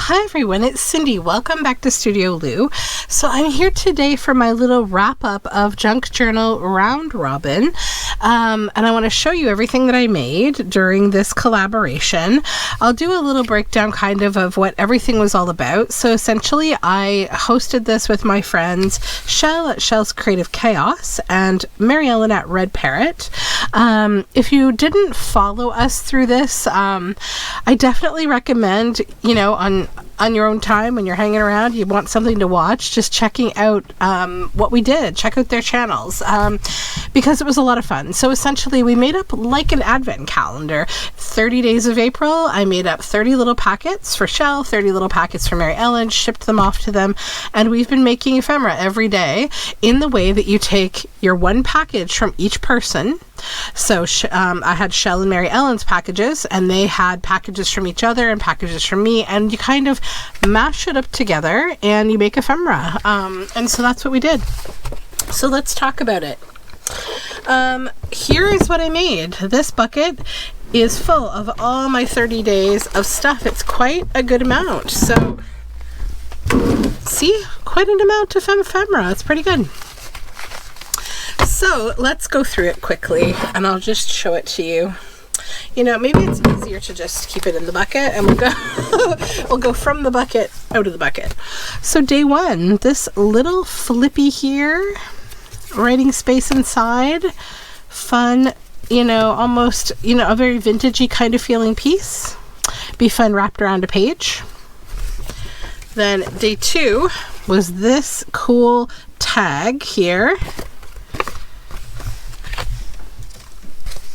Hi everyone, it's Cindy. Welcome back to Studioloo. So I'm here today for my little wrap up of Junk Journal Round Robin. And I want to show you everything that I made during this collaboration. I'll do a little breakdown kind of what everything was all about. So essentially I hosted this with my friends Shell at ChellesCreativeChaos and Mary Ellen at RedParrot. If you didn't follow us through this, I definitely recommend, on your own time when you're hanging around, you want something to watch, just checking out what we did. Check out their channels because it was a lot of fun. So essentially we made up like an advent calendar. 30 days of April, I made up 30 little packets for Shell, 30 little packets for Mary Ellen, shipped them off to them, and we've been making ephemera every day in the way that you take your one package from each person. So I had Shell and Mary Ellen's packages, and they had packages from each other and packages from me, and you kind of mash it up together and you make ephemera. And so that's what we did. So let's talk about it. Here is what I made. This bucket is full of all my 30 days of stuff. It's quite a good amount. So see, quite an amount of ephemera. It's pretty good. So let's go through it quickly and I'll just show it to you. Maybe it's easier to just keep it in the bucket and we'll go from the bucket out of the bucket. So day one, this little flippy here, writing space inside, fun, almost, a very vintagey kind of feeling piece. Be fun wrapped around a page. Then day two was this cool tag here.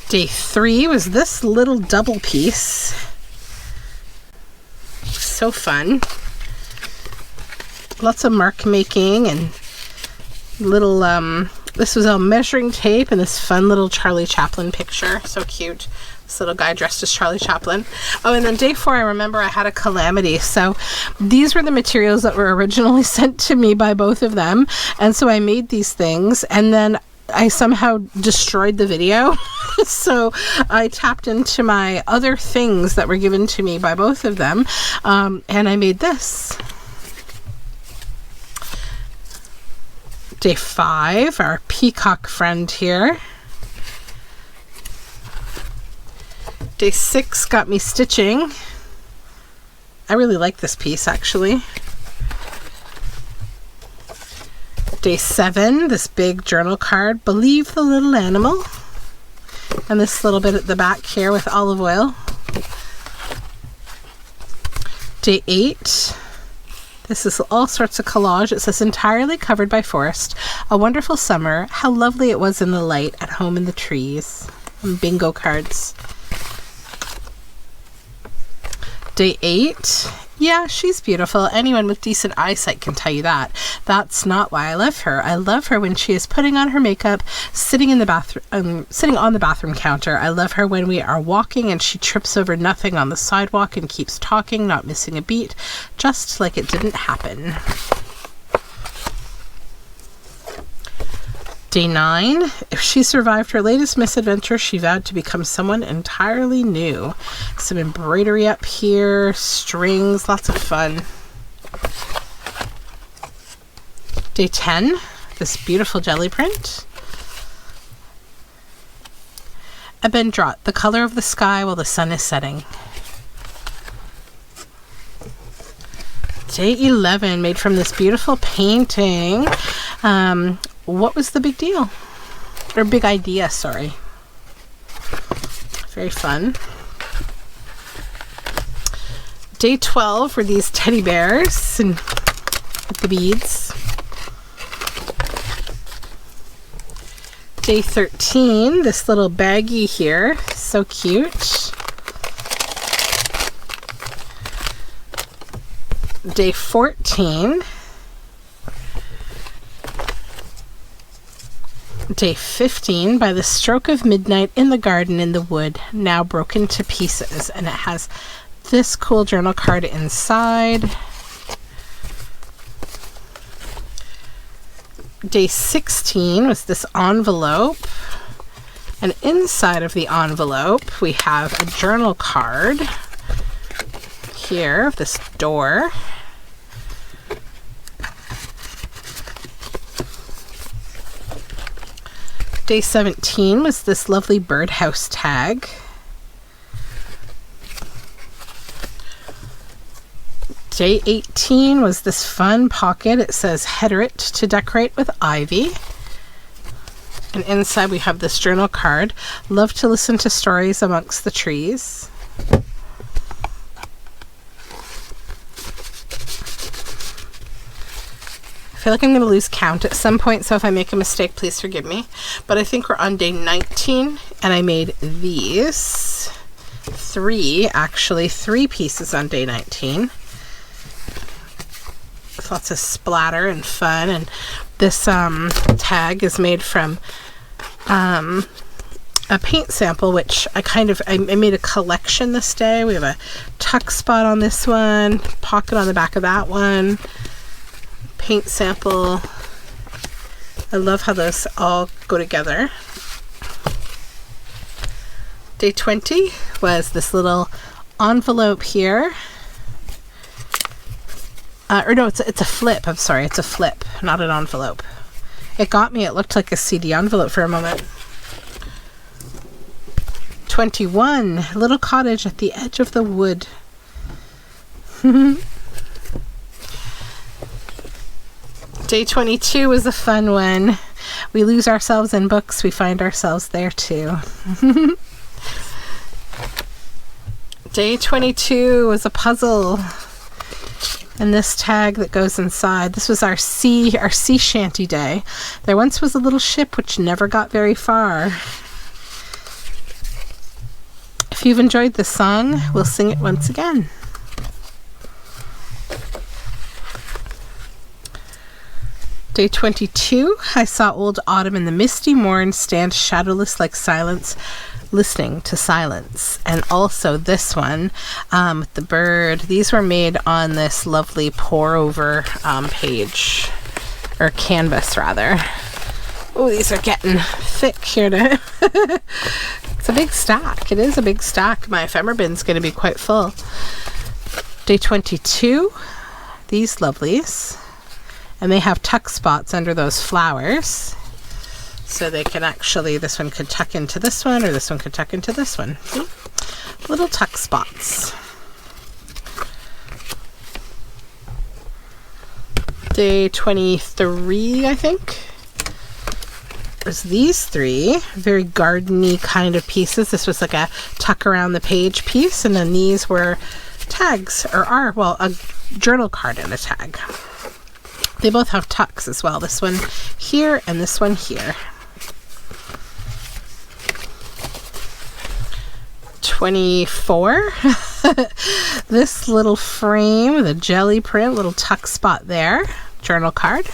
Day three was this little double piece. So fun. Lots of mark making and little, this was all measuring tape and this fun little Charlie Chaplin picture. So cute. This little guy dressed as Charlie Chaplin. Oh, and then day four, I remember I had a calamity. So these were the materials that were originally sent to me by both of them. And so I made these things and then I somehow destroyed the video. So I tapped into my other things that were given to me by both of them. And I made this. Day five, our peacock friend here. Day six got me stitching. I really like this piece actually. Day seven, this big journal card, Believe the Little Animal. And this little bit at the back here with olive oil. Day eight, this is all sorts of collage. It says, entirely covered by forest. A wonderful summer. How lovely it was in the light at home in the trees. And bingo cards. Day eight. Yeah, she's beautiful. Anyone with decent eyesight can tell you that. That's not why I love her. I love her when she is putting on her makeup, sitting on the bathroom counter. I love her when we are walking and she trips over nothing on the sidewalk and keeps talking, not missing a beat, just like it didn't happen. Day nine, if she survived her latest misadventure, she vowed to become someone entirely new. Some embroidery up here, strings, lots of fun. Day 10, this beautiful jelly print. A Bendrot, the color of the sky while the sun is setting. Day 11, made from this beautiful painting. What was the big deal? Or big idea, sorry. Very fun. Day 12 were these teddy bears and with the beads. Day 13, this little baggie here. So cute. Day 14. Day 15, by the stroke of midnight in the garden in the wood, now broken to pieces. And it has this cool journal card inside. Day 16 was this envelope. And inside of the envelope, we have a journal card here of this door. Day 17 was this lovely birdhouse tag. Day 18 was this fun pocket. It says header it to decorate with ivy. And inside we have this journal card. Love to listen to stories amongst the trees. I feel like I'm going to lose count at some point, so if I make a mistake, please forgive me. But I think we're on day 19, and I made these three pieces on day 19. With lots of splatter and fun, and this tag is made from a paint sample, which I made a collection this day. We have a tuck spot on this one, pocket on the back of that one, paint sample. I love how those all go together. Day 20 was this little envelope here. Or no, it's a flip. I'm sorry, it's a flip, not an envelope. It got me. It looked like a CD envelope for a moment. 21, little cottage at the edge of the wood. Day 22 was a fun one. We lose ourselves in books. We find ourselves there too. Day 22 was a puzzle. And this tag that goes inside, this was our sea shanty day. There once was a little ship which never got very far. If you've enjoyed this song, we'll sing it once again. Day 22, I saw old autumn in the misty morn stand shadowless like silence, listening to silence. And also this one with the bird. These were made on this lovely pour over page, or canvas rather. Oh, these are getting thick here to it's a big stack. It is a big stack. My ephemera bin's going to be quite full. Day 22, these lovelies. And they have tuck spots under those flowers. So they can actually, this one could tuck into this one, or this one could tuck into this one. See? Little tuck spots. Day 23, I think. There's these three very garden-y kind of pieces. This was like a tuck around the page piece, and then these were tags, or a journal card and a tag. They both have tucks as well. This one here and this one here. 24. This little frame with a jelly print, little tuck spot there. Journal card.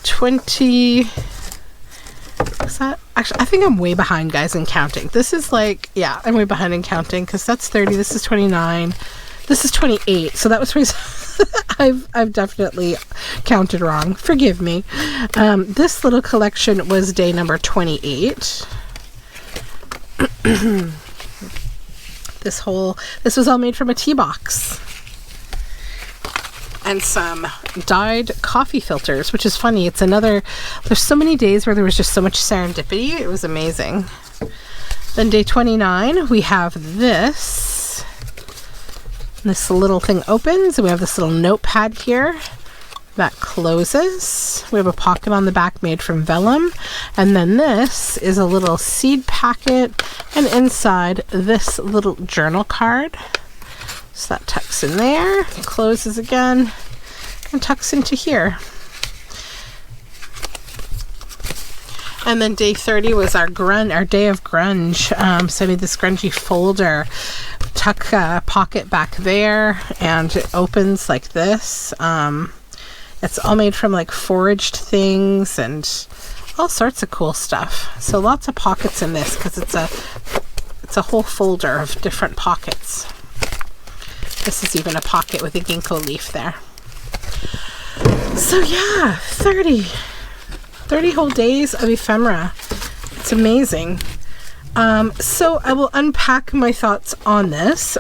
20. Is that actually? I think I'm way behind, guys, in counting. This is like, yeah, I'm way behind in counting because that's 30. This is 29. This is 28. So that was pretty. I've definitely counted wrong. Forgive me. This little collection was day number 28. This was all made from a tea box. And some dyed coffee filters, which is funny. There's so many days where there was just so much serendipity. It was amazing. Then day 29, we have this. This little thing opens, and we have this little notepad here that closes. We have a pocket on the back made from vellum, and then this is a little seed packet, and inside this little journal card. So that tucks in there, closes again, and tucks into here. And then day 30 was our day of grunge. So I made this grungy folder, tuck pocket back there, and it opens like this. It's all made from like foraged things and all sorts of cool stuff. So lots of pockets in this because it's a whole folder of different pockets. This is even a pocket with a ginkgo leaf there. So yeah, 30 whole days of ephemera. It's amazing. So I will unpack my thoughts on this.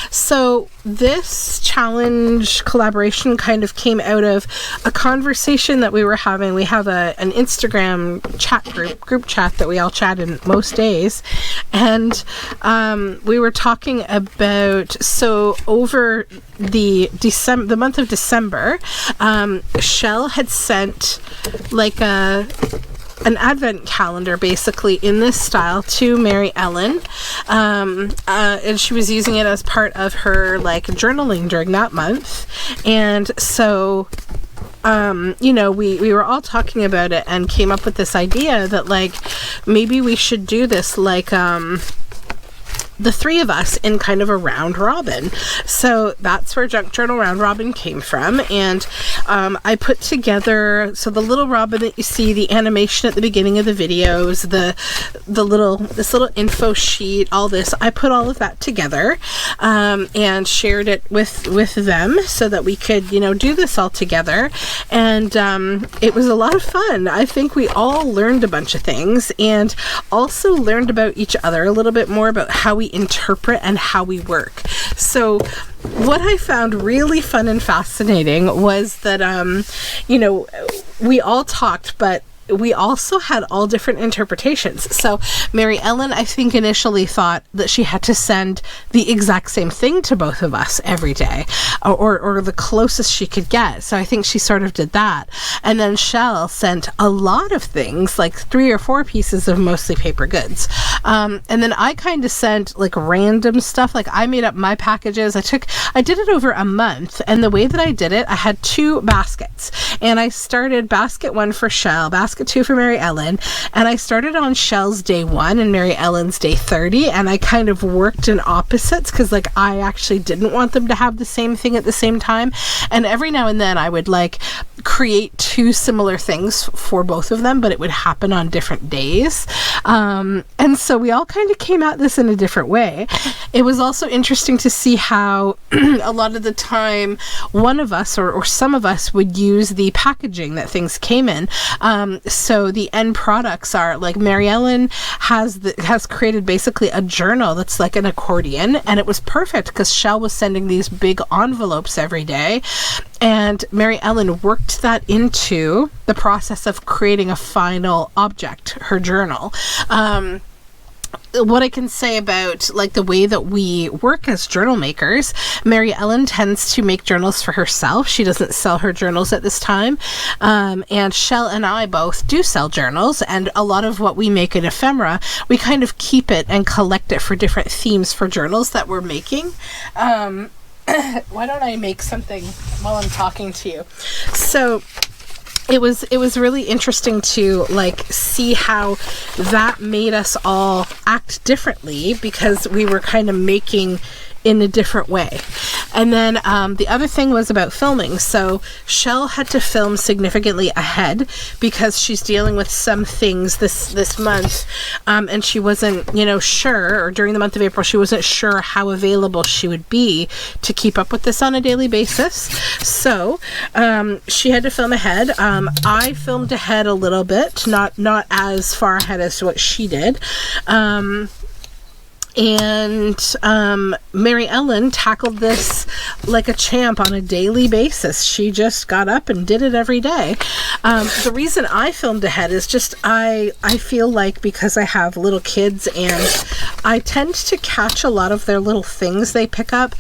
So this challenge collaboration kind of came out of a conversation that we were having. We have an Instagram chat group chat that we all chat in most days. And we were talking about, so over the month of December, Shell had sent like an advent calendar basically in this style to Mary Ellen, and she was using it as part of her like journaling during that month. And so you know, we were all talking about it and came up with this idea that like maybe we should do this like the three of us in kind of a round robin. So that's where Junk Journal Round Robin came from. And I put together, so the little robin that you see, the animation at the beginning of the videos, this little info sheet, all this, I put all of that together and shared it with them so that we could, you know, do this all together. And it was a lot of fun. I think we all learned a bunch of things and also learned about each other a little bit more, about how we interpret and how we work. So what I found really fun and fascinating was that, you know, we all talked, but we also had all different interpretations. So Mary Ellen, I think, initially thought that she had to send the exact same thing to both of us every day, or the closest she could get. So I think she sort of did that. And then Shell sent a lot of things, like 3 or 4 pieces of mostly paper goods. And then I kind of sent like random stuff. Like I made up my packages. I did it over a month. And the way that I did it, I had 2 baskets. And I started basket 1 for Shell, basket 2 for Mary Ellen, and I started on Shell's day 1 and Mary Ellen's day 30, and I kind of worked in opposites because like I actually didn't want them to have the same thing at the same time. And every now and then I would like create 2 similar things for both of them, but it would happen on different days. And so we all kind of came at this in a different way. It was also interesting to see how a lot of the time one of us or some of us would use the packaging that things came in. So the end products are like Mary Ellen has created basically a journal that's like an accordion, and it was perfect because Shell was sending these big envelopes every day. And Mary Ellen worked that into the process of creating a final object, her journal. What I can say about like the way that we work as journal makers, Mary Ellen tends to make journals for herself. She doesn't sell her journals at this time. And Shell and I both do sell journals, and a lot of what we make in ephemera, we kind of keep it and collect it for different themes for journals that we're making. Why don't I make something while I'm talking to you? So it was really interesting to like see how that made us all act differently because we were kind of making in a different way. And then the other thing was about filming. So Shell had to film significantly ahead because she's dealing with some things this month, and she wasn't, you know, sure, or during the month of April, she wasn't sure how available she would be to keep up with this on a daily basis. So she had to film ahead. I filmed ahead a little bit, not as far ahead as what she did. And Mary Ellen tackled this like a champ on a daily basis. She just got up and did it every day. The reason I filmed ahead is just I feel like because I have little kids and I tend to catch a lot of their little things they pick up.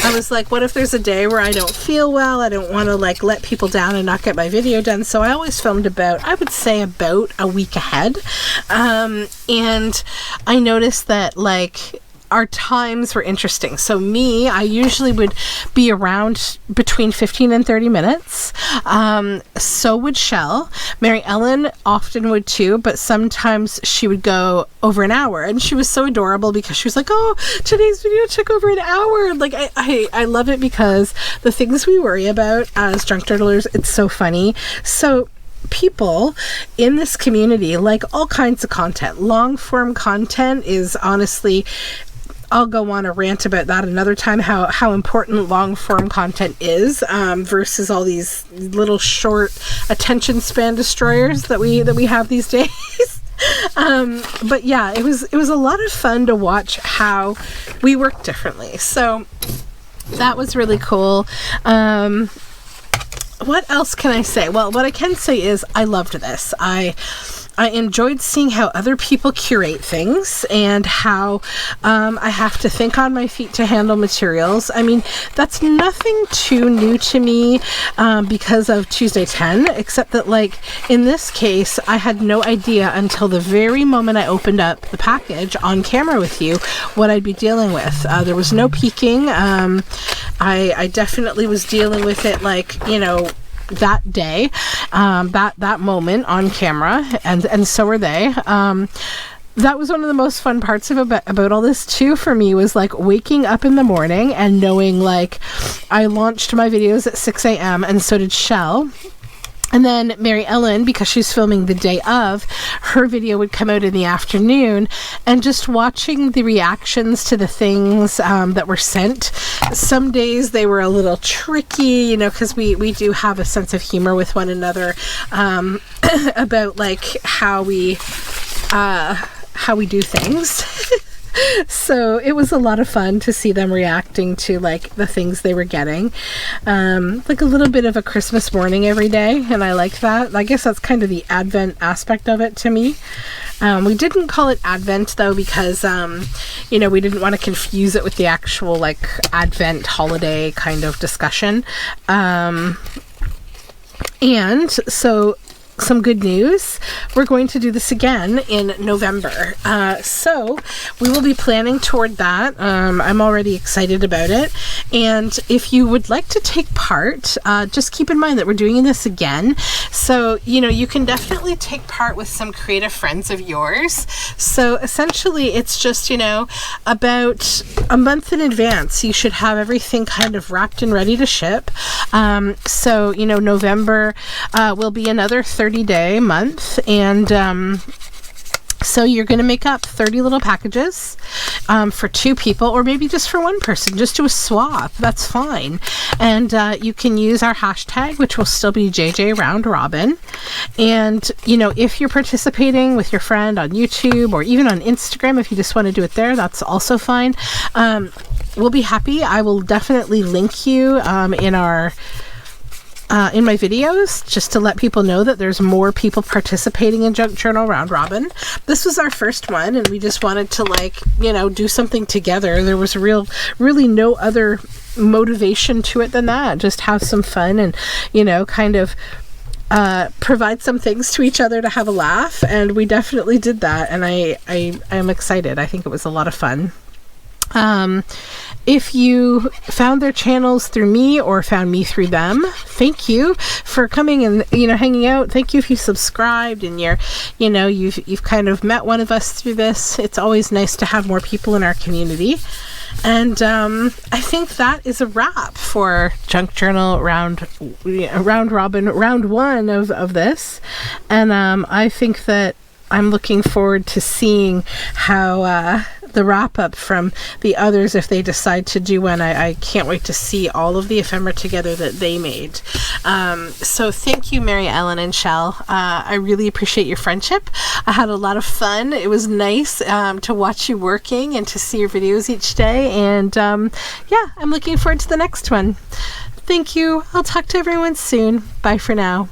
I was like, what if there's a day where I don't feel well? I don't want to like let people down and not get my video done. So I always filmed about a week ahead. And I noticed that like our times were interesting. So I usually would be around between 15 and 30 minutes. So would Shell. Mary Ellen often would too, but sometimes she would go over an hour. And she was so adorable because she was like, oh, today's video took over an hour. Like I love it because the things we worry about as junk journalers, it's so funny. So people in this community like all kinds of content. Long form content is honestly, I'll go on a rant about that another time, how important long form content is versus all these little short attention span destroyers that we have these days. But yeah, it was a lot of fun to watch how we work differently. So that was really cool. What else can I say? Well, what I can say is I loved this. I enjoyed seeing how other people curate things and how I have to think on my feet to handle materials. I mean, that's nothing too new to me because of Tuesday 10, except that, like, in this case, I had no idea until the very moment I opened up the package on camera with you what I'd be dealing with. There was no peeking. I definitely was dealing with it, like, you know, that day, that moment on camera, and so were they. That was one of the most fun parts about all this too for me, was like waking up in the morning and knowing, like, I launched my videos at 6 a.m. and so did Shell. And then Mary Ellen, because she's filming the day of, her video would come out in the afternoon, and just watching the reactions to the things that were sent. Some days they were a little tricky, you know, because we do have a sense of humor with one another about, like, how we do things. So it was a lot of fun to see them reacting to, like, the things they were getting. Like a little bit of a Christmas morning every day, and I like that. I guess that's kind of the Advent aspect of it to me. We didn't call it Advent, though, because, you know, we didn't want to confuse it with the actual, like, Advent holiday kind of discussion. And so some good news. We're going to do this again in November. So we will be planning toward that. I'm already excited about it. And if you would like to take part, just keep in mind that we're doing this again. So, you know, you can definitely take part with some creative friends of yours. So essentially it's just, you know, about a month in advance, you should have everything kind of wrapped and ready to ship. So, you know, November will be another 30-day month, and so you're going to make up 30 little packages for 2 people, or maybe just for 1 person. Just do a swap. That's fine. And you can use our hashtag, which will still be jjroundrobin. And, you know, if you're participating with your friend on YouTube or even on Instagram, if you just want to do it there, that's also fine. We'll be happy. I will definitely link you in my videos, just to let people know that there's more people participating in Junk Journal Round Robin. This was our first one, and we just wanted to, like, you know, do something together. There was really no other motivation to it than that. Just have some fun and, you know, kind of provide some things to each other to have a laugh. And we definitely did that, and I am excited. I think it was a lot of fun. If you found their channels through me or found me through them, thank you for coming and, you know, hanging out. Thank you if you subscribed and you've kind of met one of us through this. It's always nice to have more people in our community. And I think that is a wrap for Junk Journal Round Robin, round 1 of this. And I think that I'm looking forward to seeing how the wrap up from the others, if they decide to do one. I can't wait to see all of the ephemera together that they made. So thank you, Mary Ellen and Shell. I really appreciate your friendship. I had a lot of fun. It was nice to watch you working and to see your videos each day. And yeah, I'm looking forward to the next one. Thank you. I'll talk to everyone soon. Bye for now.